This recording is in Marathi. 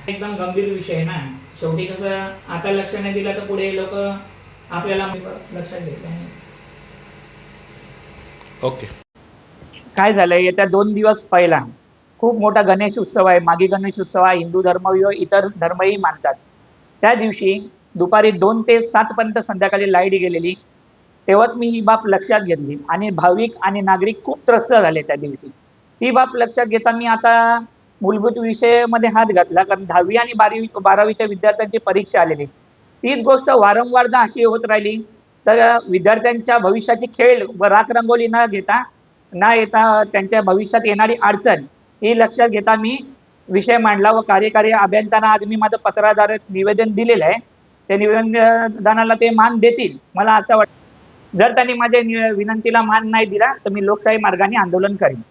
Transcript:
एकदम गंभीर विषय आहे ना. शेवटी कसं आता लक्ष नाही दिलं तर पुढे लोक आपल्याला लक्षात घेत नाही. ओके. काय झालंय, येत्या 2 दिवस पहिला खूप मोठा गणेश उत्सव आहे. मागी गणेश उत्सव हा हिंदू धर्म व इतर धर्मही मानतात. त्या दिवशी दुपारी 2 ते 7 पर्यंत संध्याकाळी लाईट गेलेली. तेव्हाच मी ही बाब लक्षात घेतली आणि भाविक आणि नागरिक खूप त्रस्त झाले त्या दिवशी. ती बाब लक्षात घेता मी आता मूलभूत विषयामध्ये हात घातला, कारण 10वी आणि 12वीच्या विद्यार्थ्यांची परीक्षा आलेली. तीच गोष्ट वारंवार जर अशी होत राहिली तर विद्यार्थ्यांच्या भविष्याची खेळ व राखरंगोली न येता त्यांच्या भविष्यात येणारी अडचण ही लक्षात घेता मी विषय मांडला व कार्यकारी अभियंत्यांना आज मी माझं पत्राद्वारे निवेदन दिलेलं आहे. ते निवेदनाला ते मान देतील मला असं वाटतं. जर त्यांनी माझ्या विनंतीला मान नाही दिला तर मी लोकशाही मार्गाने आंदोलन करेन.